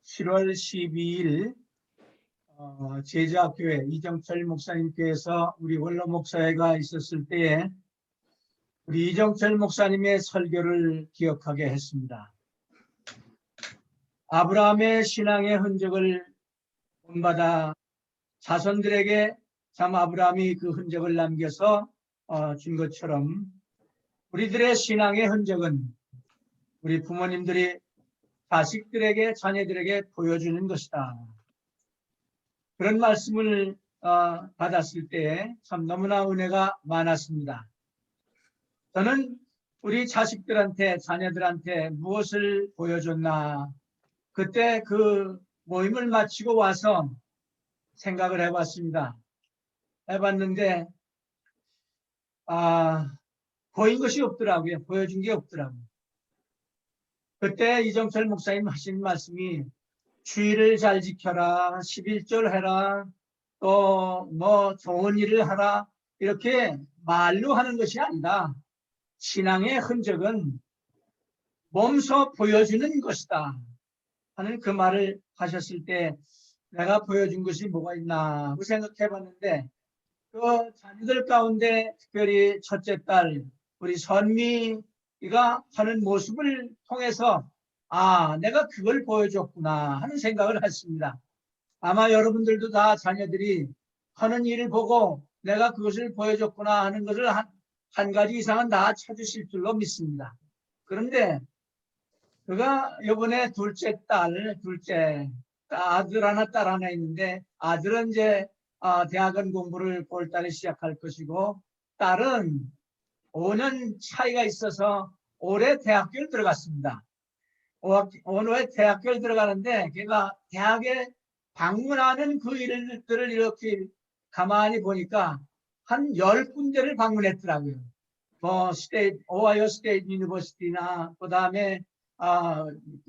7월 12일 제자교회 이정철 목사님께서 우리 원로 목사회가 있었을 때에 우리 이정철 목사님의 설교를 기억하게 했습니다. 아브라함의 신앙의 흔적을 본받아 자손들에게 참 아브라함이 그 흔적을 남겨서 준 것처럼 우리들의 신앙의 흔적은 우리 부모님들이 자식들에게, 자녀들에게 보여주는 것이다. 그런 말씀을 받았을 때 참 너무나 은혜가 많았습니다. 저는 우리 자식들한테, 자녀들한테 무엇을 보여줬나, 그때 그 모임을 마치고 와서 생각을 해봤습니다. 해봤는데 보인 것이 없더라고요. 보여준 게 없더라고요. 그때 이정철 목사님 하신 말씀이 주의를 잘 지켜라, 11절 해라, 또 뭐 좋은 일을 하라, 이렇게 말로 하는 것이 아니라 신앙의 흔적은 몸소 보여주는 것이다 하는 그 말을 하셨을 때 내가 보여준 것이 뭐가 있나 하고 생각해 봤는데, 그 자녀들 가운데 특별히 첫째 딸 우리 선미가 하는 모습을 통해서 내가 그걸 보여줬구나 하는 생각을 했습니다. 아마 여러분들도 다 자녀들이 하는 일을 보고 내가 그것을 보여줬구나 하는 것을 한 가지 이상은 다 찾으실 줄로 믿습니다. 그런데 그가 이번에 둘째 아들 하나 딸 하나 있는데, 아들은 이제 대학원 공부를 9월달에 시작할 것이고, 딸은 5년 차이가 있어서 올해 대학교를 들어갔습니다. 올해 대학교를 들어가는데 걔가 대학에 방문하는 그 일들을 이렇게 가만히 보니까 한 10군데를 방문했더라고요. 뭐 오하이오 스테이트 유니버시티나 그 다음에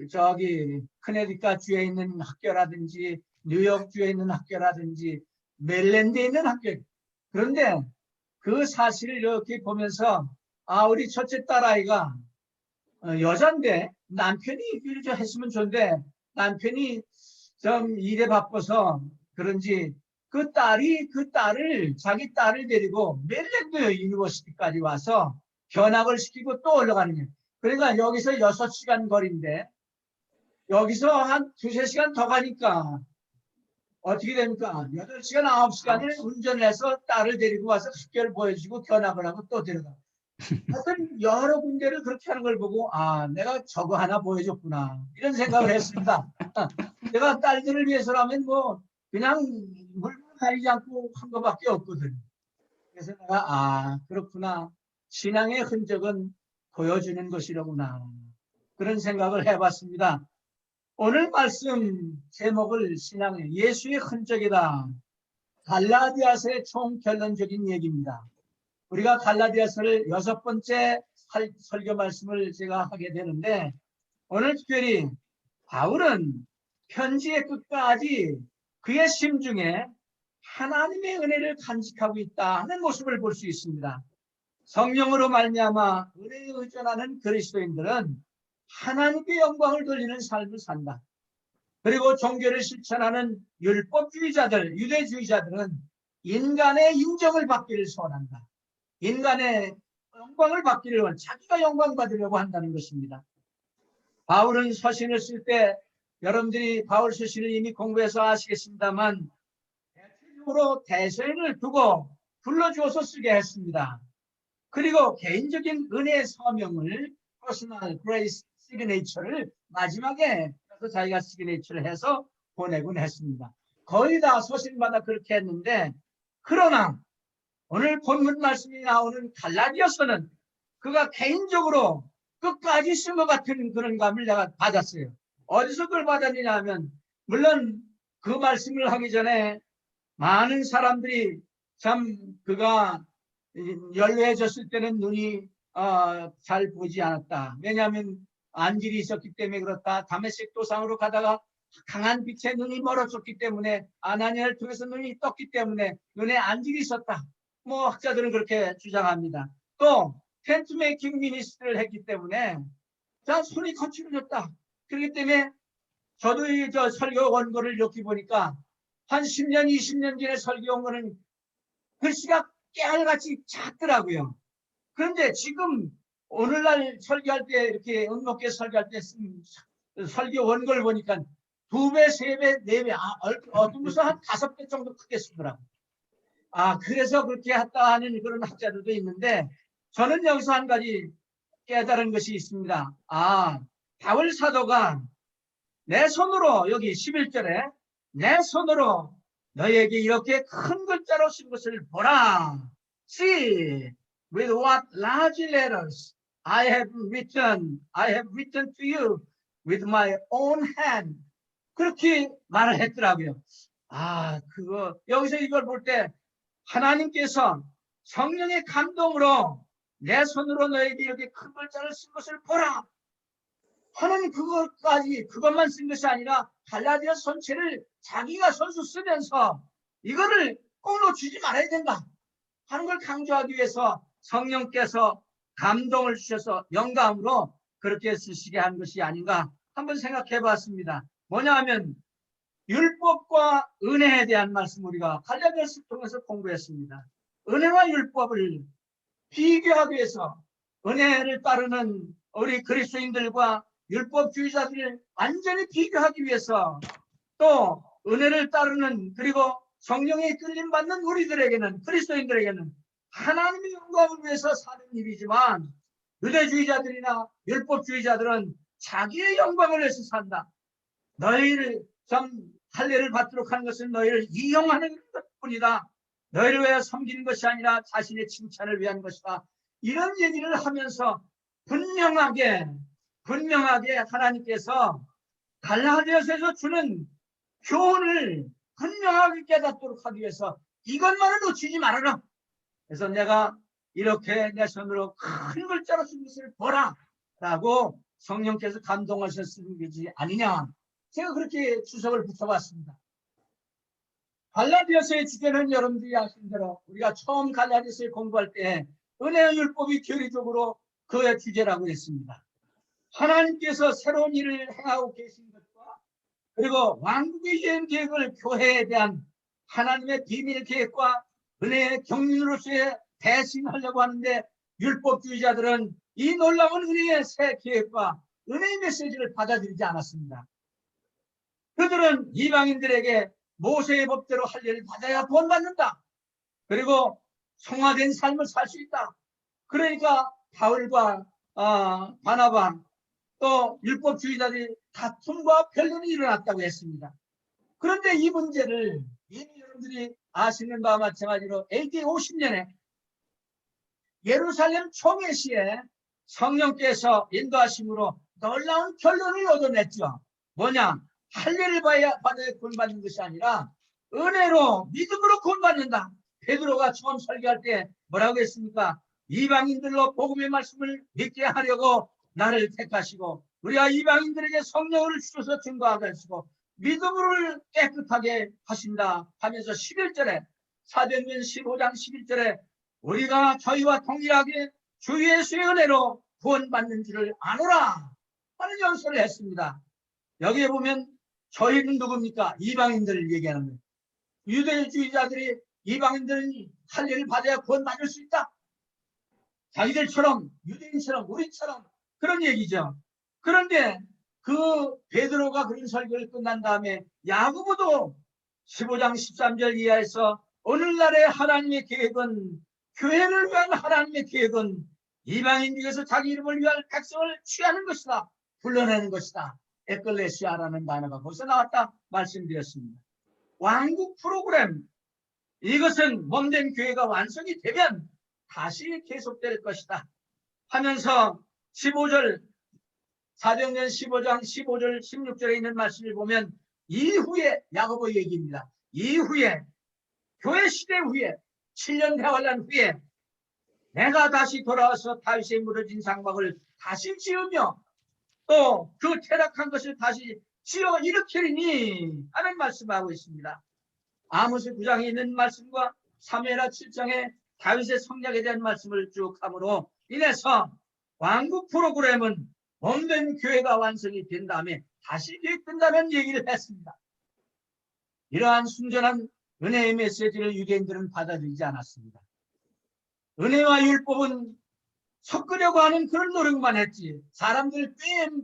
저기 커네디컷 주에 있는 학교라든지 뉴욕 주에 있는 학교라든지 멜랜드에 있는 학교. 그런데 그 사실을 이렇게 보면서 우리 첫째 딸아이가 여잔데 남편이 일을 좀 했으면 좋은데 남편이 좀 일에 바빠서 그런지 자기 딸을 데리고 멜랜드 유니버시티까지 와서 견학을 시키고 또 올라가는 거예요. 그러니까 여기서 6시간 거리인데 여기서 한 2~3시간 더 가니까 어떻게 됩니까? 8시간, 9시간을 운전해서 딸을 데리고 와서 학교를 보여주고 견학을 하고 또 데려가. 하여튼 여러 군데를 그렇게 하는 걸 보고 내가 저거 하나 보여줬구나 이런 생각을 했습니다. 내가 딸들을 위해서라면 뭐 그냥 물건 가리지 않고 한 것밖에 없거든. 그래서 내가 그렇구나, 신앙의 흔적은 보여주는 것이로구나, 그런 생각을 해봤습니다. 오늘 말씀 제목을 신앙의 예수의 흔적이다, 갈라디아서의 총결론적인 얘기입니다. 우리가 갈라디아서를 6번째 설교 말씀을 제가 하게 되는데, 오늘 특별히 바울은 편지의 끝까지 그의 심중에 하나님의 은혜를 간직하고 있다 하는 모습을 볼 수 있습니다. 성령으로 말미암아 은혜에 의존하는 그리스도인들은 하나님께 영광을 돌리는 삶을 산다. 그리고 종교를 실천하는 율법주의자들, 유대주의자들은 인간의 인정을 받기를 소원한다. 인간의 영광을 받기를 원한다. 자기가 영광 받으려고 한다는 것입니다. 바울은 서신을 쓸 때 여러분들이 바울 서신을 이미 공부해서 아시겠습니다만 대체적으로 대세를 두고 불러주어서 쓰게 했습니다. 그리고 개인적인 은혜의 서명을 Personal Grace Signature를 마지막에 자기가 시그네이처를 해서 보내곤 했습니다. 거의 다 서신마다 그렇게 했는데, 그러나 오늘 본문 말씀이 나오는 갈라디아서는 그가 개인적으로 끝까지 쓴 것 같은 그런 감을 내가 받았어요. 어디서 그걸 받았느냐 하면, 물론 그 말씀을 하기 전에 많은 사람들이 참 그가 연로해졌을 때는 눈이 잘 보지 않았다. 왜냐하면 안질이 있었기 때문에 그렇다. 다메섹 도상으로 가다가 강한 빛에 눈이 멀어졌기 때문에, 아나니아를 통해서 눈이 떴기 때문에 눈에 안질이 있었다. 뭐 학자들은 그렇게 주장합니다. 또 텐트 메이킹 미니스트를 했기 때문에 손이 거칠어졌다. 그렇기 때문에 저도 이 저 설교 원고를 이렇게 보니까 한 10년, 20년 전에 설교한 거는 글씨가 깨알같이 작더라고요. 그런데 지금 오늘날 설교할 때 이렇게 응목계 설교할 때 쓴 설교 원고를 보니까 2배, 3배, 4배, 어떤 곳은 한 5배 정도 크게 쓰더라고요. 그래서 그렇게 했다 하는 그런 학자들도 있는데 저는 여기서 한 가지 깨달은 것이 있습니다. 바울 사도가 내 손으로 여기 11절에 내 손으로 너에게 이렇게 큰 글자로 쓴 것을 보라. See with what large letters I have written to you with my own hand. 그렇게 말을 했더라고요. 여기서 이걸 볼 때 하나님께서 성령의 감동으로 내 손으로 너에게 이렇게 큰 글자를 쓴 것을 보라. 하나님 그것만 쓴 것이 아니라 갈라디아 전체를 자기가 손수 쓰면서 이거를 꼭 놓치지 말아야 된다 하는 걸 강조하기 위해서 성령께서 감동을 주셔서 영감으로 그렇게 쓰시게 한 것이 아닌가 한번 생각해 봤습니다. 뭐냐 하면 율법과 은혜에 대한 말씀 우리가 갈라디아서를 통해서 공부했습니다. 은혜와 율법을 비교하기 위해서 은혜를 따르는 우리 그리스도인들과 율법주의자들을 완전히 비교하기 위해서 또 은혜를 따르는 그리고 성령의 끌림받는 우리들에게는 그리스도인들에게는 하나님의 영광을 위해서 사는 일이지만 유대주의자들이나 율법주의자들은 자기의 영광을 위해서 산다. 너희를 할례를 받도록 하는 것은 너희를 이용하는 것뿐이다. 너희를 위해 섬기는 것이 아니라 자신의 칭찬을 위한 것이다. 이런 얘기를 하면서 분명하게 하나님께서 갈라디아서에서 주는 교훈을 분명하게 깨닫도록 하기 위해서 이것만을 놓치지 말아라. 그래서 내가 이렇게 내 손으로 큰 글자로 쓴 것을 보라 라고 성령께서 감동하셨는 것이 아니냐. 제가 그렇게 주석을 붙여봤습니다. 갈라디아서의 주제는 여러분들이 아시는 대로 우리가 처음 갈라디아서를 공부할 때 은혜의 율법이 교리적으로 그의 주제라고 했습니다. 하나님께서 새로운 일을 행하고 계신 것과 그리고 왕국의 유행 계획을 교회에 대한 하나님의 비밀 계획과 은혜의 경륜으로서의 대신하려고 하는데 율법주의자들은 이 놀라운 은혜의 새 계획과 은혜의 메시지를 받아들이지 않았습니다. 그들은 이방인들에게 모세의 법대로 할례를 받아야 구원받는다. 그리고 성화된 삶을 살 수 있다. 그러니까 바울과 바나바 또 율법주의자들이 다툼과 변론이 일어났다고 했습니다. 그런데 이 문제를 이미 여러분들이 아시는 바와 마찬가지로 AD 50년에 예루살렘 총회시에 성령께서 인도하심으로 놀라운 결론을 얻어냈죠. 뭐냐? 할례를 받아야 구원받는 것이 아니라 은혜로 믿음으로 구원받는다. 베드로가 처음 설교할 때 뭐라고 했습니까? 이방인들로 복음의 말씀을 믿게 하려고 나를 택하시고 우리가 이방인들에게 성령을 주셔서 증거하게 하시고 믿음을 깨끗하게 하신다 하면서 11절에 사도행전 15장 11절에 우리가 저희와 동일하게 주 예수의 은혜로 구원받는 줄을 아노라 하는 연설을 했습니다. 여기에 보면 저희는 누굽니까? 이방인들을 얘기하는 거예요. 유대주의자들이 이방인들은 할례를 받아야 구원받을 수 있다. 자기들처럼 유대인처럼 우리처럼 그런 얘기죠. 그런데 그 베드로가 그런 설교를 끝난 다음에 야고보도 15장 13절 이하에서 오늘날의 하나님의 계획은 교회를 위한 하나님의 계획은 이방인 중에서 자기 이름을 위한 백성을 취하는 것이다. 불러내는 것이다. 에클레시아라는 단어가 벌써 나왔다 말씀드렸습니다. 왕국 프로그램 이것은 몸된 교회가 완성이 되면 다시 계속될 것이다 하면서 15절 사도행전 15장 15절 16절에 있는 말씀을 보면 이후에 야고보 얘기입니다. 이후에 교회 시대 후에 7년 대환란 후에 내가 다시 돌아와서 다윗의 무너진 장막을 다시 지으며 또 그 퇴락한 것을 다시 지어 일으키리니 하는 말씀하고 있습니다. 아모스 9장에 있는 말씀과 사무엘하 7장에 다윗의 성략에 대한 말씀을 쭉 함으로 인해서 왕국 프로그램은 몸된 교회가 완성이 된 다음에 다시 계획된다는 얘기를 했습니다. 이러한 순전한 은혜의 메시지를 유대인들은 받아들이지 않았습니다. 은혜와 율법은 섞으려고 하는 그런 노력만 했지, 사람들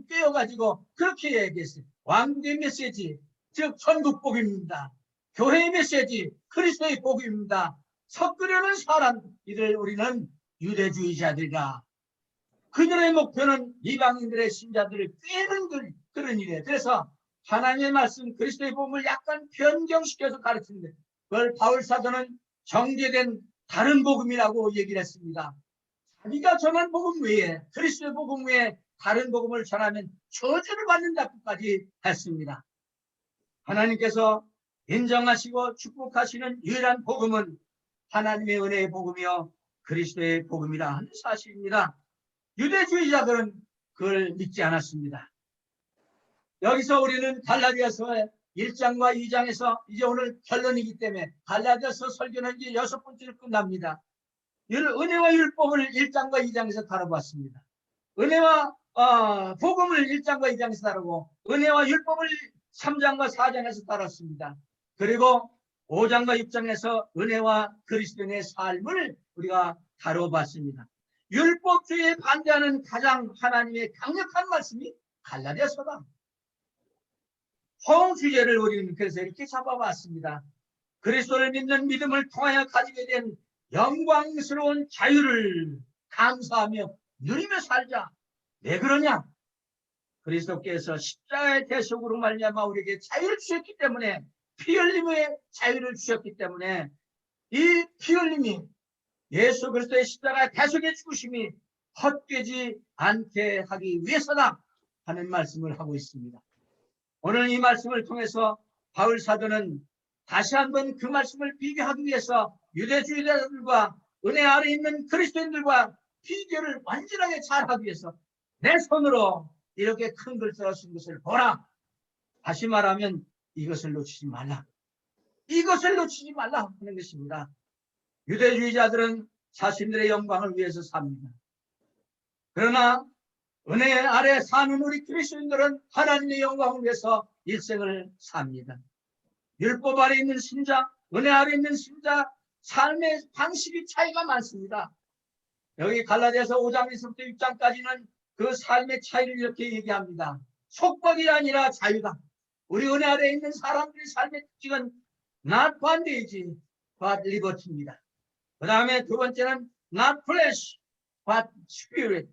빼어가지고 그렇게 얘기했어요. 왕국의 메시지, 즉 천국 복음입니다. 교회의 메시지, 그리스도의 복음입니다. 섞으려는 사람, 이들 우리는 유대주의자들이다. 그들의 목표는 이방인들의 신자들을 빼는 그런 일이에요. 그래서 하나님의 말씀, 그리스도의 복음을 약간 변경시켜서 가르치는데, 그걸 바울 사도는 정제된 다른 복음이라고 얘기를 했습니다. 자기가 전한 복음 외에, 그리스도의 복음 외에 다른 복음을 전하면 저주를 받는다고까지 했습니다. 하나님께서 인정하시고 축복하시는 유일한 복음은 하나님의 은혜의 복음이요 그리스도의 복음이라 하는 사실입니다. 유대주의자들은 그걸 믿지 않았습니다. 여기서 우리는 갈라디아서 1장과 2장에서 이제 오늘 결론이기 때문에 갈라디아서 설교는 이제 6번째로 끝납니다. 은혜와 율법을 1장과 2장에서 다뤄봤습니다. 은혜와 복음을 1장과 2장에서 다루고 은혜와 율법을 3장과 4장에서 다뤘습니다. 그리고 5장과 6장에서 은혜와 그리스도인의 삶을 우리가 다뤄봤습니다. 율법주의에 반대하는 가장 하나님의 강력한 말씀이 갈라디아서다. 총 주제를 우리는 그래서 이렇게 잡아봤습니다. 그리스도를 믿는 믿음을 통하여 가지게 된 영광스러운 자유를 감사하며 누리며 살자. 왜 그러냐? 그리스도께서 십자가의 대속으로 말미암아 우리에게 자유를 주셨기 때문에, 피 흘림의 자유를 주셨기 때문에, 이 피 흘림이 예수 그리스도의 십자가의 대속의 죽으심이 헛되지 않게 하기 위해서다 하는 말씀을 하고 있습니다. 오늘 이 말씀을 통해서 바울 사도는 다시 한번 그 말씀을 비교하기 위해서 유대주의자들과 은혜 아래 있는 그리스도인들과 비교를 완전하게 잘하기 위해서 내 손으로 이렇게 큰 글자로 쓴 것을 보라. 다시 말하면 이것을 놓치지 말라. 이것을 놓치지 말라 하는 것입니다. 유대주의자들은 자신들의 영광을 위해서 삽니다. 그러나 은혜 아래 사는 우리 그리스도인들은 하나님의 영광을 위해서 일생을 삽니다. 율법 아래 있는 신자, 은혜 아래 있는 신자, 삶의 방식이 차이가 많습니다. 여기 갈라디아서 5장에서부터 6장까지는 그 삶의 차이를 이렇게 얘기합니다. 속박이 아니라 자유다. 우리 은혜 아래 있는 사람들의 삶의 특징은 not bondage, but liberty입니다. 그 다음에 두 번째는 not flesh, but spirit.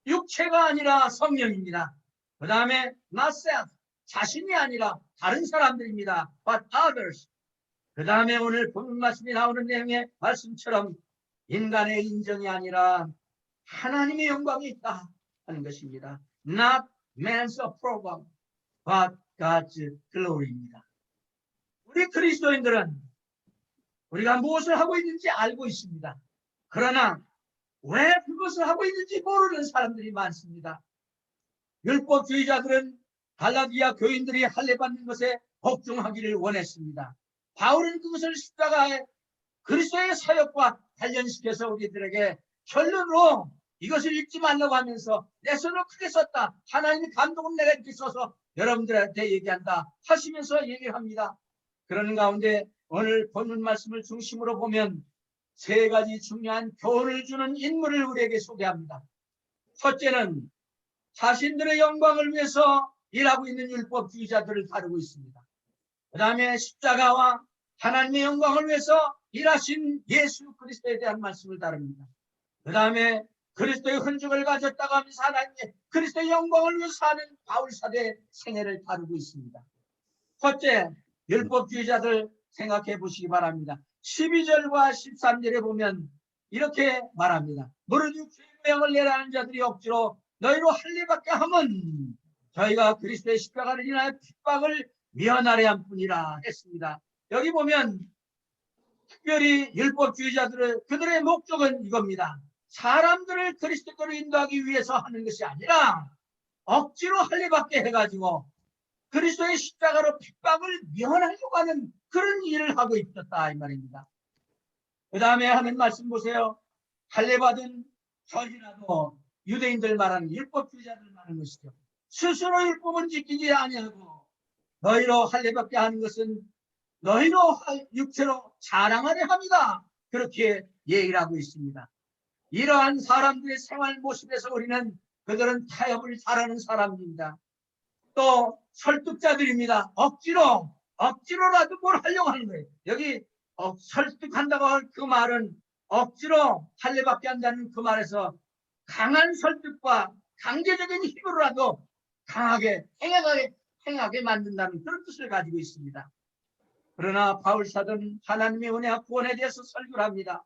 육체가 아니라 성령입니다. 그 다음에 not self, 자신이 아니라 다른 사람들입니다. but others. 그 다음에 오늘 본문 말씀이 나오는 내용의 말씀처럼 인간의 인정이 아니라 하나님의 영광이 있다 하는 것입니다. Not man's approval, but God's glory입니다. 우리 그리스도인들은 우리가 무엇을 하고 있는지 알고 있습니다. 그러나 왜 그것을 하고 있는지 모르는 사람들이 많습니다. 율법주의자들은 갈라디아 교인들이 할례받는 것에 복종하기를 원했습니다. 바울은 그것을 십자가의 그리스도의 사역과 관련시켜서 우리들에게 결론으로 이것을 읽지 말라고 하면서 내 손을 크게 썼다. 하나님의 감동은 내가 이렇게 써서 여러분들한테 얘기한다 하시면서 얘기를 합니다. 그러는 가운데 오늘 본문 말씀을 중심으로 보면 세 가지 중요한 교훈을 주는 인물을 우리에게 소개합니다. 첫째는 자신들의 영광을 위해서 일하고 있는 율법주의자들을 다루고 있습니다. 그 다음에 십자가와 하나님의 영광을 위해서 일하신 예수 그리스도에 대한 말씀을 다룹니다. 그 다음에 그리스도의 흔적을 가졌다고 하면서 하나님의 그리스도의 영광을 위해서 사는 바울 사도의 생애를 다루고 있습니다. 첫째, 율법주의자들 생각해 보시기 바랍니다. 12절과 13절에 보면 이렇게 말합니다. 무릇 육체의 모양을 내라는 자들이 억지로 너희로 할례받게 하면 저희가 그리스도의 십자가를 인하여 핍박을 면하려 한 뿐이라 했습니다. 여기 보면 특별히 율법주의자들은 그들의 목적은 이겁니다. 사람들을 그리스도로 인도하기 위해서 하는 것이 아니라 억지로 할례받게 해가지고 그리스도의 십자가로 핍박을 면하려고 하는 그런 일을 하고 있었다 이 말입니다. 그 다음에 하는 말씀 보세요. 할례받은 저희라도 유대인들 말하는 율법주의자들 말하는 것이죠. 스스로 율법을 지키지 아니하고 너희로 할례받게 하는 것은 너희로 육체로 자랑하려 합니다. 그렇게 얘기를 하고 있습니다. 이러한 사람들의 생활 모습에서 우리는 그들은 타협을 잘하는 사람입니다. 또 설득자들입니다. 억지로라도 뭘 하려고 하는 거예요. 여기 설득한다고 할 그 말은 억지로 할례받게 한다는 그 말에서 강한 설득과 강제적인 힘으로라도 강하게 행하게 만든다는 그런 뜻을 가지고 있습니다. 그러나 바울 사도는 하나님의 은혜와 구원에 대해서 설교를 합니다.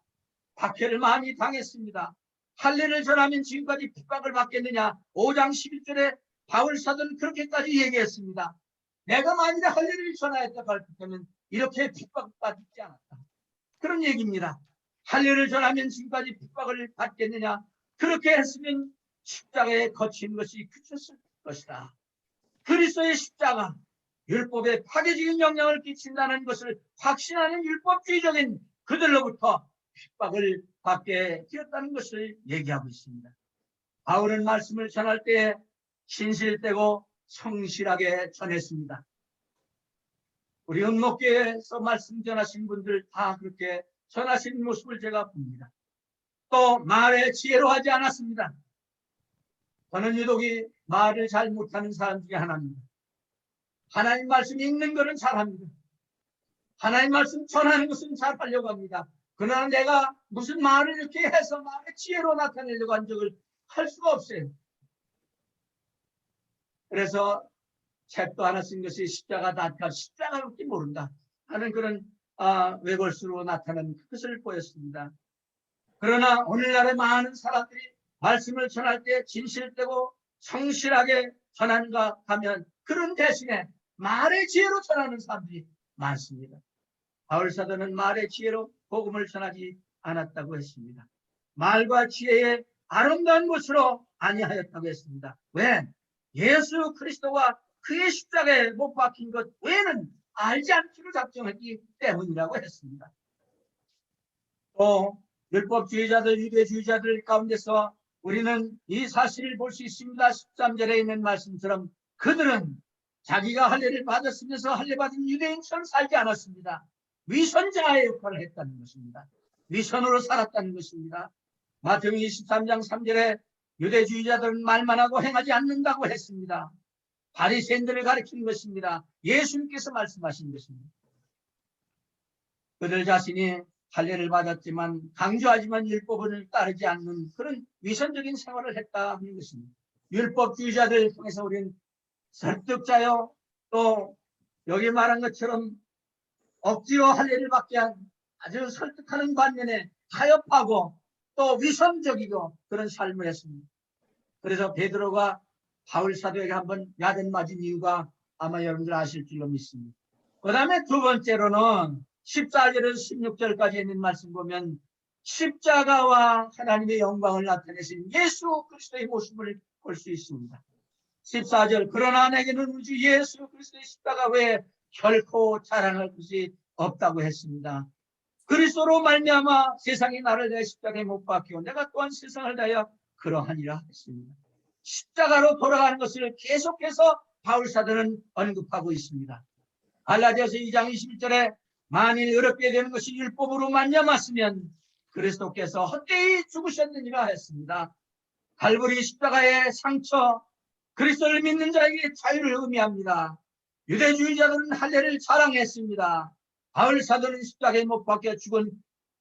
박해를 많이 당했습니다. 할례를 전하면 지금까지 핍박을 받겠느냐. 5장 11절에 바울 사도는 그렇게까지 얘기했습니다. 내가 만일에 할례를 전하였다고 할 때면 이렇게 핍박받지 않았다. 그런 얘기입니다. 할례를 전하면 지금까지 핍박을 받겠느냐. 그렇게 했으면 십자가에 거친 것이 그쳤을 것이다. 그리스도의 십자가, 율법에 파괴적인 영향을 끼친다는 것을 확신하는 율법주의적인 그들로부터 핍박을 받게 되었다는 것을 얘기하고 있습니다. 바울은 말씀을 전할 때 신실되고 성실하게 전했습니다. 우리 은목교회에서 말씀 전하신 분들 다 그렇게 전하신 모습을 제가 봅니다. 또 말에 지혜로 하지 않았습니다. 저는 유독이 말을 잘 못하는 사람 중에 하나입니다. 하나님 말씀 읽는 거는 잘합니다. 하나님 말씀 전하는 것은 잘하려고 합니다. 그러나 내가 무슨 말을 이렇게 해서 말의 지혜로 나타내려고 한 적을 할 수가 없어요. 그래서 책도 하나 쓴 것이 십자가밖에 모른다 하는 그런 외골수로 나타나는 그것을 보였습니다. 그러나 오늘날의 많은 사람들이 말씀을 전할 때 진실되고 성실하게 전하는가 하면 그런 대신에 말의 지혜로 전하는 사람들이 많습니다. 바울 사도는 말의 지혜로 복음을 전하지 않았다고 했습니다. 말과 지혜의 아름다운 것으로 아니하였다고 했습니다. 왜? 예수 그리스도와 그의 십자가에 못 박힌 것 외에는 알지 않기로 작정했기 때문이라고 했습니다. 또 율법주의자들, 유대주의자들 가운데서 우리는 이 사실을 볼 수 있습니다. 13절에 있는 말씀처럼 그들은 자기가 할례를 받았으면서 할례받은 유대인처럼 살지 않았습니다. 위선자의 역할을 했다는 것입니다. 위선으로 살았다는 것입니다. 마태복음 23장 3절에 유대주의자들은 말만 하고 행하지 않는다고 했습니다. 바리새인들을 가리키는 것입니다. 예수님께서 말씀하신 것입니다. 그들 자신이 할례를 받았지만 강조하지만 율법을 따르지 않는 그런 위선적인 생활을 했다 하는 것입니다. 율법주의자들을 통해서 우리는 설득자요, 또 여기 말한 것처럼 억지로 할례를 받게 한 아주 설득하는 반면에 타협하고 또 위선적이고 그런 삶을 했습니다. 그래서 베드로가 바울 사도에게 한번 야단 맞은 이유가 아마 여러분들 아실 줄로 믿습니다. 그 다음에 두 번째로는 14절에서 16절까지 있는 말씀 보면 십자가와 하나님의 영광을 나타내신 예수 그리스도의 모습을 볼 수 있습니다. 14절 그러나 내게는 우리 주 예수 그리스도의 십자가 외에 결코 자랑할 것이 없다고 했습니다. 그리스도로 말미암아 세상이 나를 내 십자가에 못 박히고 내가 또한 세상을 다하여 그러하니라 했습니다. 십자가로 돌아가는 것을 계속해서 바울 사도는 언급하고 있습니다. 갈라디아서 2장 21절에 만일 어렵게 되는 것이 율법으로 말미암았으면 그리스도께서 헛되이 죽으셨느니라 했습니다. 갈보리 십자가의 상처, 그리스도를 믿는 자에게 자유를 의미합니다. 유대주의자들은 할례를 자랑했습니다. 바울 사도는 십자가에 못 박혀 죽은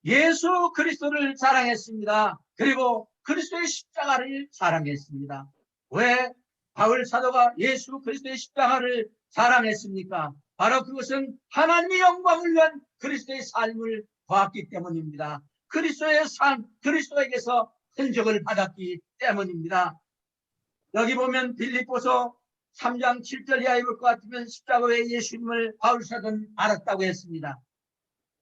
예수 그리스도를 자랑했습니다. 그리고 그리스도의 십자가를 자랑했습니다. 왜 바울 사도가 예수 그리스도의 십자가를 자랑했습니까? 바로 그것은 하나님의 영광을 위한 그리스도의 삶을 보았기 때문입니다. 그리스도의 삶, 그리스도에게서 흔적을 받았기 때문입니다. 여기 보면 빌립보서 3장 7절 이하에 볼 것 같으면 십자가 외에 예수님을 바울 사도는 알았다고 했습니다.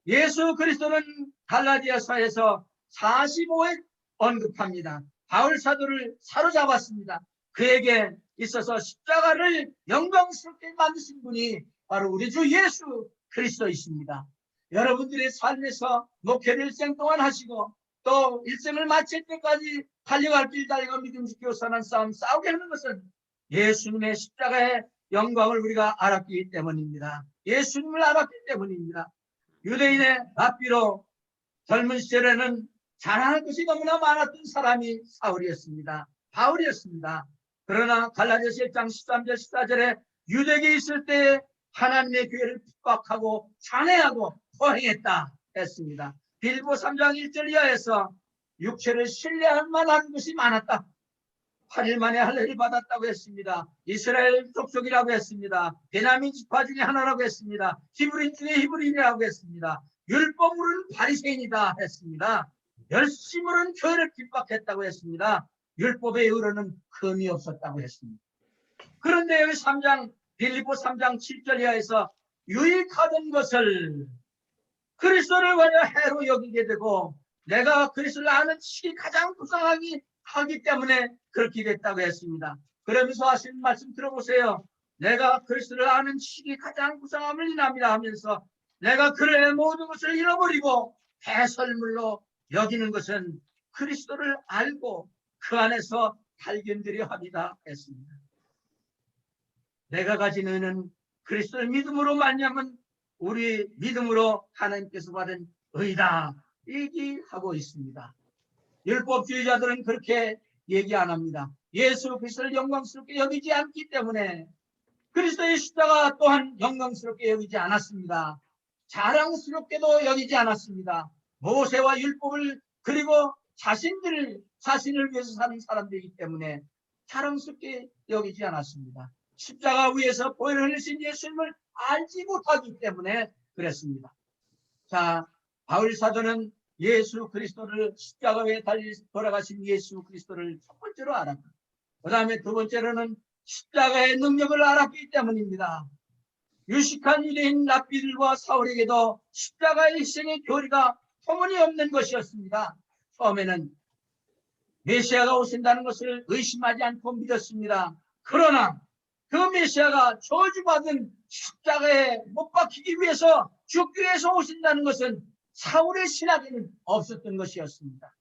예수 그리스도는 갈라디아서에서 45회 언급합니다. 바울 사도를 사로잡았습니다. 그에게 있어서 십자가를 영광스럽게 만드신 분이 바로 우리 주 예수 그리스도이십니다. 여러분들의 삶에서 목회를 일생 동안 하시고 또 일생을 마칠 때까지 달려갈 길 달리고 믿음 지키고 선한 싸움 싸우게 하는 것은 예수님의 십자가의 영광을 우리가 알았기 때문입니다. 예수님을 알았기 때문입니다. 유대인의 랍비로 젊은 시절에는 자랑할 것이 너무나 많았던 사람이 사울이었습니다. 바울이었습니다. 그러나 갈라디아서 1장 13절 14절에 유대계에 있을 때 하나님의 교회를 핍박하고 잔해하고 포행했다 했습니다. 빌보 3장 1절 이하에서 육체를 신뢰할 만한 것이 많았다. 8일 만에 할례를 받았다고 했습니다. 이스라엘 족속이라고 했습니다. 베냐민 지파 중에 하나라고 했습니다. 히브리인 중에 히브리인이라고 했습니다. 율법으로는 바리새인이다 했습니다. 열심으로는 교회를 핍박했다고 했습니다. 율법의 의로는 흠이 없었다고 했습니다. 그런데 여기 3장 빌립보 3장 7절 이하에서 유익하던 것을 그리스도를 관여 해로 여기게 되고 내가 그리스도를 아는 지식이 가장 불쌍하기 하기 때문에 그렇게 됐다고 했습니다. 그러면서 하신 말씀 들어보세요. 내가 그리스도를 아는 지식이 가장 불쌍함을 인함이라 하면서 내가 그의 모든 것을 잃어버리고 배설물로 여기는 것은 그리스도를 알고 그 안에서 발견되려 합니다 했습니다. 내가 가진 의는 그리스도를 믿음으로 말미암은 우리 믿음으로 하나님께서 받은 의다 얘기하고 있습니다. 율법주의자들은 그렇게 얘기 안 합니다. 예수 그리스도를 영광스럽게 여기지 않기 때문에 그리스도의 십자가 또한 영광스럽게 여기지 않았습니다. 자랑스럽게도 여기지 않았습니다. 모세와 율법을 그리고 자신을 위해서 사는 사람들이기 때문에 자랑스럽게 여기지 않았습니다. 십자가 위에서 보혈을 흘리신 예수님을 알지 못하기 때문에 그랬습니다. 자, 바울 사도는 예수 그리스도를 십자가에 달리 돌아가신 예수 그리스도를 첫 번째로 알았고 그 다음에 두 번째로는 십자가의 능력을 알았기 때문입니다. 유식한 유대인 랍비들과 사울에게도 십자가의 희생의 교리가 터무니없는 것이었습니다. 처음에는 메시아가 오신다는 것을 의심하지 않고 믿었습니다. 그러나 그 메시아가 저주받은 십자가에 못 박히기 위해서 죽기 위해서 오신다는 것은 사울의 신학에는 없었던 것이었습니다.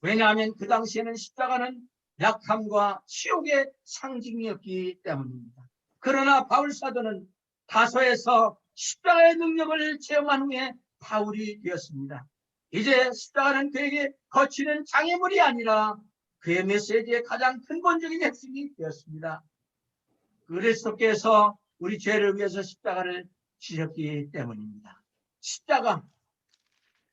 왜냐하면 그 당시에는 십자가는 약함과 치욕의 상징이었기 때문입니다. 그러나 바울 사도는 다소에서 십자가의 능력을 체험한 후에 바울이 되었습니다. 이제 십자가는 그에게 거치는 장애물이 아니라 그의 메시지의 가장 근본적인 핵심이 되었습니다. 그리스도께서 우리 죄를 위해서 십자가를 지셨기 때문입니다. 십자가,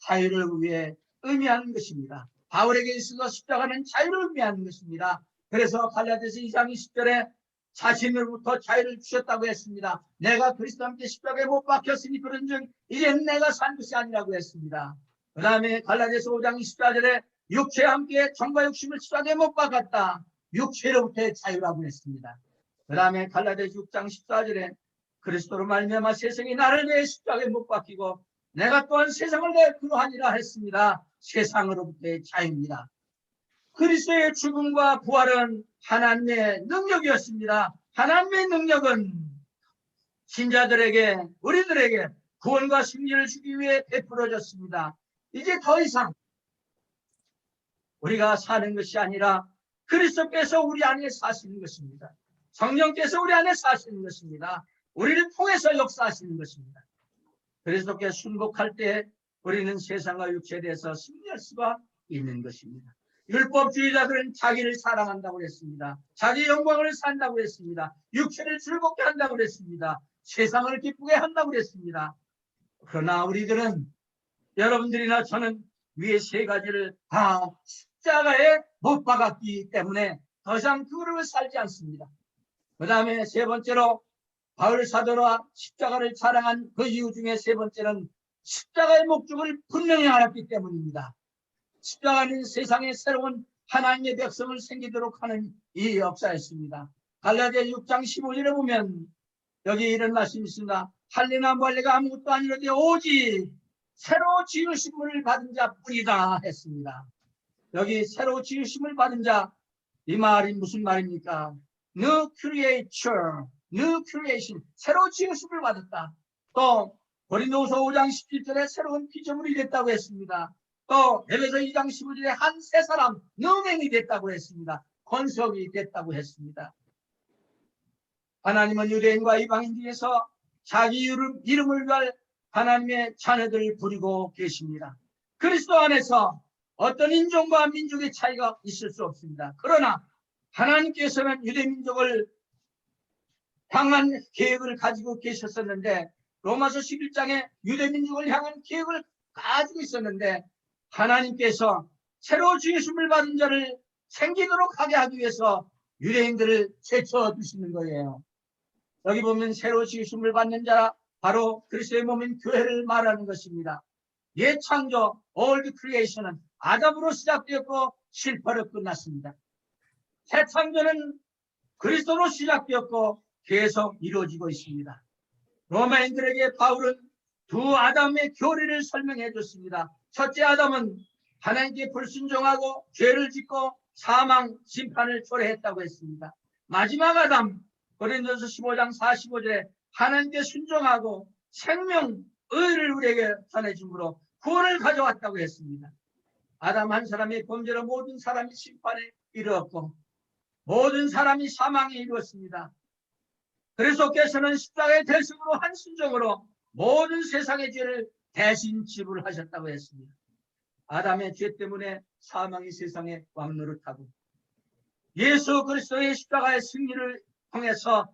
자유를 위해 의미하는 것입니다. 바울에게 있어서 십자가는 자유를 의미하는 것입니다. 그래서 갈라디아서 2장 20절에 자신으로부터 자유를 주셨다고 했습니다. 내가 그리스도와 함께 십자가에 못 박혔으니 그런즉 이제는 내가 산 것이 아니라고 했습니다. 그 다음에 갈라디아서 5장 24절에 육체와 함께 정과 욕심을 십자가에 못 박았다. 육체로부터의 자유라고 했습니다. 그 다음에 갈라디아서 6장 14절에 그리스도로 말미암아 세상이 나를 위해 십자가에 못 박히고 내가 또한 세상을 내 그러하니라 했습니다. 세상으로부터의 자유입니다. 그리스도의 죽음과 부활은 하나님의 능력이었습니다. 하나님의 능력은 신자들에게 우리들에게 구원과 승리를 주기 위해 베풀어졌습니다. 이제 더 이상 우리가 사는 것이 아니라 그리스도께서 우리 안에 사시는 것입니다. 성령께서 우리 안에 사시는 것입니다. 우리를 통해서 역사하시는 것입니다. 그리스도께 순복할 때 우리는 세상과 육체에 대해서 승리할 수가 있는 것입니다. 율법주의자들은 자기를 사랑한다고 했습니다. 자기 영광을 산다고 했습니다. 육체를 즐겁게 한다고 했습니다. 세상을 기쁘게 한다고 했습니다. 그러나 우리들은 여러분들이나 저는 위에 세 가지를 다 십자가에 못 박았기 때문에 더 이상 그거를 살지 않습니다. 그 다음에 세 번째로 바울 사도가 십자가를 자랑한 그 이유 중에 세 번째는 십자가의 목적을 분명히 알았기 때문입니다. 십자가는 세상에 새로운 하나님의 백성을 생기도록 하는 이 역사였습니다. 갈라디아 6장 15절에 보면 여기 이런 말씀이 있습니다. 할례나 무할례가 아무것도 아니로되 오직 새로 지으심을 받은 자뿐이다 했습니다. 여기 새로 지으심을 받은 자, 이 말이 무슨 말입니까? New creature, new creation, 새로 지으심을 받았다. 또 고린도후서 5장 17절에 새로운 피조물이 됐다고 했습니다. 또 에베소 2장 15절에 한 새 사람, 능행이 됐다고 했습니다. 권속이 됐다고 했습니다. 하나님은 유대인과 이방인 중에서 자기 이름을 위할 하나님의 자녀들을 부리고 계십니다. 그리스도 안에서 어떤 인종과 민족의 차이가 있을 수 없습니다. 그러나 하나님께서는 유대민족을 향한 계획을 가지고 계셨었는데, 로마서 11장에 유대민족을 향한 계획을 가지고 있었는데, 하나님께서 새로 주의심을 받은 자를 생기도록 하게 하기 위해서 유대인들을 제쳐두시는 거예요. 여기 보면 새로 지으심을 받는 자, 바로 그리스도의 몸인 교회를 말하는 것입니다. 옛 창조, old creation은 아담으로 시작되었고 실패로 끝났습니다. 새 창조는 그리스도로 시작되었고 계속 이루어지고 있습니다. 로마인들에게 바울은 두 아담의 교리를 설명해 줬습니다. 첫째 아담은 하나님께 불순종하고 죄를 짓고 사망, 심판을 초래했다고 했습니다. 마지막 아담, 고린도서 15장 45절에 하나님께 순종하고 생명, 의를 우리에게 전해줌으로 구원을 가져왔다고 했습니다. 아담 한 사람의 범죄로 모든 사람이 심판에 이르렀고 모든 사람이 사망에 이르렀습니다. 그리스도께서는 십자가의 대승으로 한 순종으로 모든 세상의 죄를 대신 지불하셨다고 했습니다. 아담의 죄 때문에 사망이 세상에 왕노릇하고 예수 그리스도의 십자가의 승리를 통해서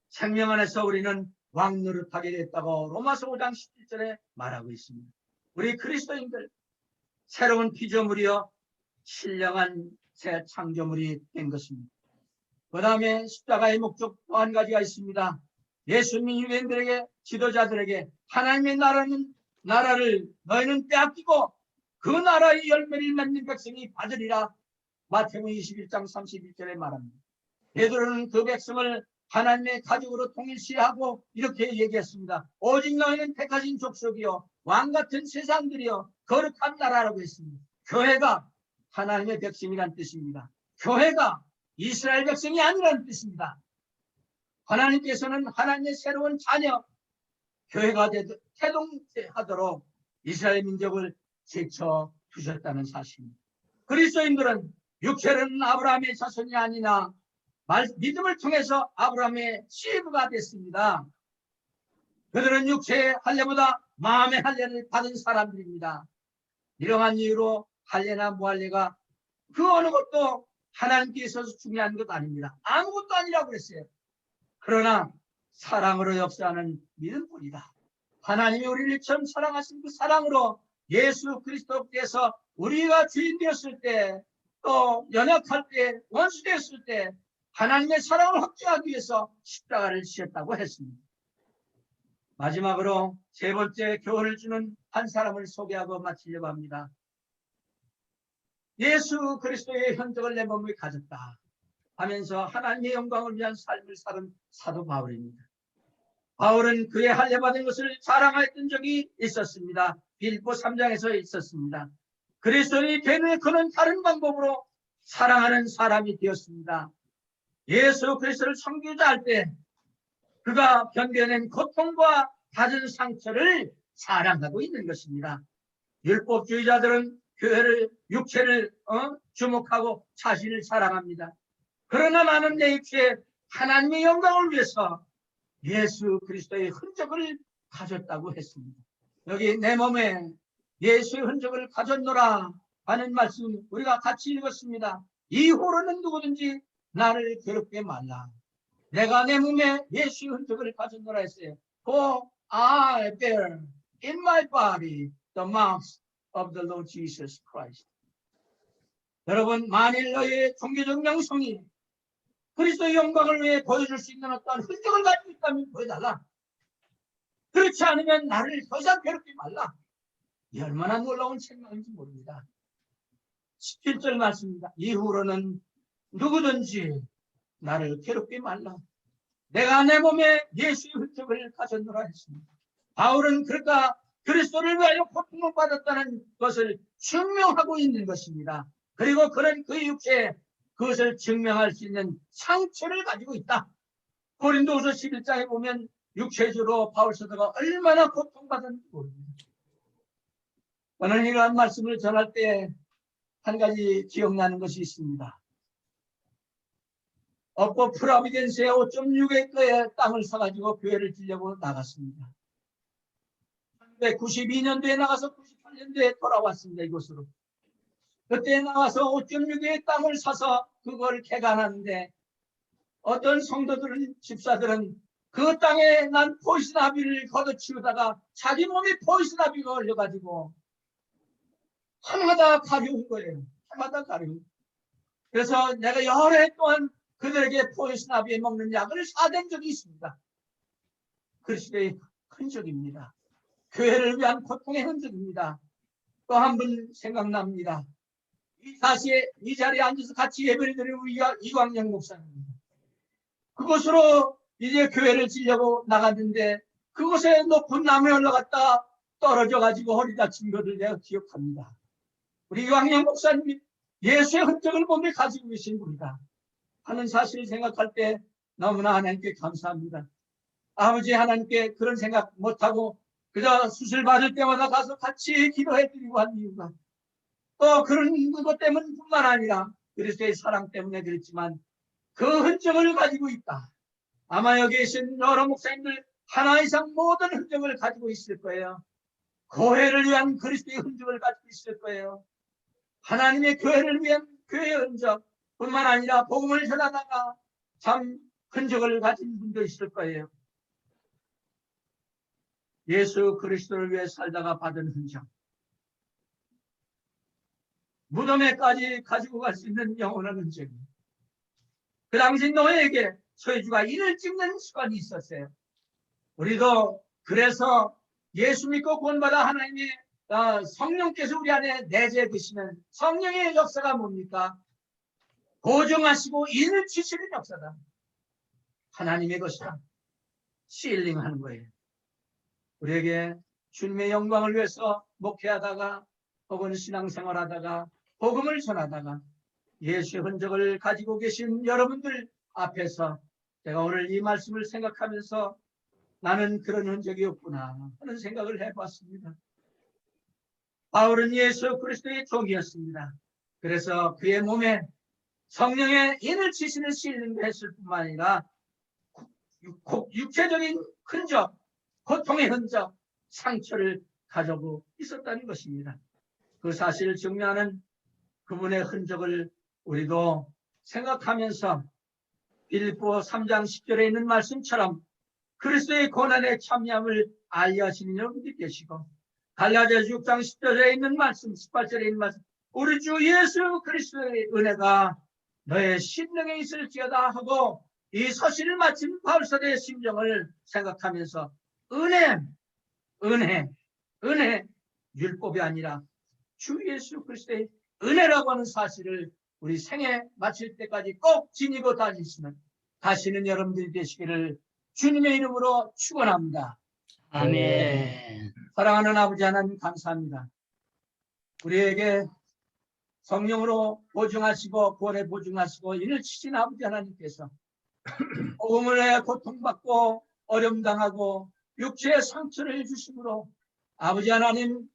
생명 안에서 우리는 왕노릇하게 됐다고 로마서 5장 17절에 말하고 있습니다. 우리 그리스도인들 새로운 피조물이여 신령한 새 창조물이 된 것입니다. 그 다음에 십자가의 목적 또 한 가지가 있습니다. 예수님 유대인들에게, 지도자들에게 하나님의 나라를 너희는 빼앗기고 그 나라의 열매를 맺는 백성이 받으리라. 마태복음 21장 31절에 말합니다. 베드로는 그 백성을 하나님의 가족으로 통일시하고 이렇게 얘기했습니다. 오직 너희는 택하신 족속이요 왕같은 세상들이요 거룩한 나라라고 했습니다. 교회가 하나님의 백성이란 뜻입니다. 교회가 이스라엘 백성이 아니라는 뜻입니다. 하나님께서는 하나님의 새로운 자녀 교회가 태동하도록 이스라엘 민족을 제쳐두셨다는 사실입니다. 그리스도인들은 육체는 아브라함의 자손이 아니나 믿음을 통해서 아브라함의 씨부가 됐습니다. 그들은 육체의 할례보다 마음의 할례를 받은 사람들입니다. 이러한 이유로 할례나 무할례가 그 어느 것도 하나님께 있어서 중요한 것 아닙니다. 아무것도 아니라고 그랬어요. 그러나 사랑으로 역사하는 믿음뿐이다. 하나님이 우리를 처음 사랑하신 그 사랑으로 예수 그리스도께서 우리가 주인 되었을 때, 또 연약할 때, 원수 되었을 때 하나님의 사랑을 확증하기 위해서 십자가를 지셨다고 했습니다. 마지막으로 세 번째 교훈을 주는 한 사람을 소개하고 마치려고 합니다. 예수 그리스도의 흔적을 내 몸에 가졌다 하면서 하나님의 영광을 위한 삶을 사는 사도 바울입니다. 바울은 그의 할례받은 것을 자랑했던 적이 있었습니다. 빌립보 3장에서 있었습니다. 그리스도인이 된 후에 그는 다른 방법으로 사랑하는 사람이 되었습니다. 예수 그리스도를 선교자 할 때 그가 견뎌낸 고통과 받은 상처를 사랑하고 있는 것입니다. 율법주의자들은 교회를, 육체를 주목하고 자신을 사랑합니다. 그러나 나는 내 육체에 하나님의 영광을 위해서 예수 그리스도의 흔적을 가졌다고 했습니다. 여기 내 몸에 예수의 흔적을 가졌노라 하는 말씀 우리가 같이 읽었습니다. 이후로는 누구든지 나를 괴롭게 말라. 내가 내 몸에 예수의 흔적을 가졌노라 했어요. For I bear in my body the marks of the Lord Jesus Christ. 여러분, 만일 너의 종교적 명성이 그리스도의 영광을 위해 보여줄 수 있는 어떤 흔적을 가지고 있다면 보여달라. 그렇지 않으면 나를 더 이상 괴롭히지 말라. 이 얼마나 놀라운 책망인지 모릅니다. 17절 말씀입니다. 이후로는 누구든지 나를 괴롭히지 말라. 내가 내 몸에 예수의 흔적을 가졌노라 했습니다. 바울은 그러니까 그리스도를 위하여 고통을 받았다는 것을 증명하고 있는 것입니다. 그리고 그는 그 육체에 그것을 증명할 수 있는 상처를 가지고 있다. 고린도후서 11장에 보면 육체적으로 바울 사도가 얼마나 고통받았는지 모릅니다. 오늘 이러한 말씀을 전할 때 한 가지 기억나는 것이 있습니다. 업보 프라비덴스의 5.6에이커의 땅을 사가지고 교회를 지려고 나갔습니다. 1992년도에 나가서 98년도에 돌아왔습니다. 이곳으로. 그때 나와서 5.6의 땅을 사서 그걸 개간하는데 어떤 성도들은, 집사들은 그 땅에 난 포이스나비를 걷어치우다가 자기 몸에 포이스나비가 걸려가지고 해마다 가려운 거예요. 해마다 가려운. 그래서 내가 여러 해 동안 그들에게 포이스나비에 먹는 약을 사댄 적이 있습니다. 그리스도의 흔적입니다. 교회를 위한 고통의 흔적입니다. 또 한 번 생각납니다. 이 자리에 앉아서 같이 예배를 드리는 우리가 이광영 목사입니다. 그곳으로 이제 교회를 지려고 나갔는데 그곳에 높은 나무에 올라갔다 떨어져 가지고 허리 다친 것을 내가 기억합니다. 우리 이광영 목사님이 예수의 흔적을 몸에 가지고 계신 분이다 하는 사실을 생각할 때 너무나 하나님께 감사합니다. 아버지, 하나님께 그런 생각 못하고 그저 수술 받을 때마다 가서 같이 기도해드리고 한 이유가 또 그런 것 때문뿐만 아니라 그리스도의 사랑 때문에 그랬지만 그 흔적을 가지고 있다. 아마 여기 계신 여러 목사님들 하나 이상 모든 흔적을 가지고 있을 거예요. 교회를 위한 그리스도의 흔적을 가지고 있을 거예요. 하나님의 교회를 위한 교회의 흔적 뿐만 아니라 복음을 전하다가 참 흔적을 가진 분도 있을 거예요. 예수 그리스도를 위해 살다가 받은 흔적, 무덤에까지 가지고 갈 수 있는 영원한 흔적입니다. 그 당시 노예에게 소유주가 인을 찍는 습관이 있었어요. 우리도 그래서 예수 믿고 구원받아 하나님의 성령께서 우리 안에 내재해 계시는 성령의 역사가 뭡니까? 보증하시고 인을 치시는 역사다. 하나님의 것이다. 시일링하는 거예요. 우리에게 주님의 영광을 위해서 목회하다가 혹은 신앙생활하다가 복음을 전하다가 예수의 흔적을 가지고 계신 여러분들 앞에서 제가 오늘 이 말씀을 생각하면서 나는 그런 흔적이 없구나 하는 생각을 해봤습니다. 바울은 예수 그리스도의 종이었습니다. 그래서 그의 몸에 성령의 인을 치시는 시일링도 했을 뿐만 아니라 육체적인 흔적, 고통의 흔적, 상처를 가지고 있었다는 것입니다. 그 사실을 증명하는 그분의 흔적을 우리도 생각하면서 빌립보 3장 10절에 있는 말씀처럼 그리스도의 고난에 참여함을 알려하시는 여러분들이 계시고 갈라디아서 6장 10절에 있는 말씀, 18절에 있는 말씀, 우리 주 예수 그리스도의 은혜가 너의 심령에 있을지어다 하고 이 서신을 마친 바울사도의 심정을 생각하면서 은혜, 율법이 아니라 주 예수 그리스도의 은혜라고 하는 사실을 우리 생애 마칠 때까지 꼭 지니고 다시는 여러분들이 되시기를 주님의 이름으로 축원합니다. 아멘. 사랑하는 아버지 하나님 감사합니다. 우리에게 성령으로 보증하시고 구원에 보증하시고 인을 치신 아버지 하나님께서 복음을 해 고통받고 어려움당하고 육체의 상처를 해주심으로 아버지 하나님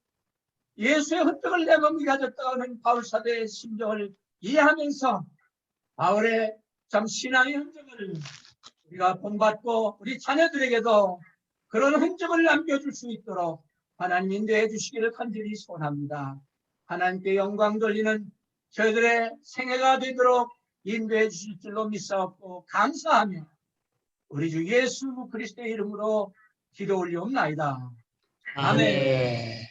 예수의 흔적을 내 몸이 가졌다는 바울사도의 심정을 이해하면서 바울의 참 신앙의 흔적을 우리가 본받고 우리 자녀들에게도 그런 흔적을 남겨줄 수 있도록 하나님 인도해 주시기를 간절히 소원합니다. 하나님께 영광 돌리는 저희들의 생애가 되도록 인도해 주실 줄로 믿사옵고 감사하며 우리 주 예수 그리스도의 이름으로 기도 올리옵나이다. 아멘.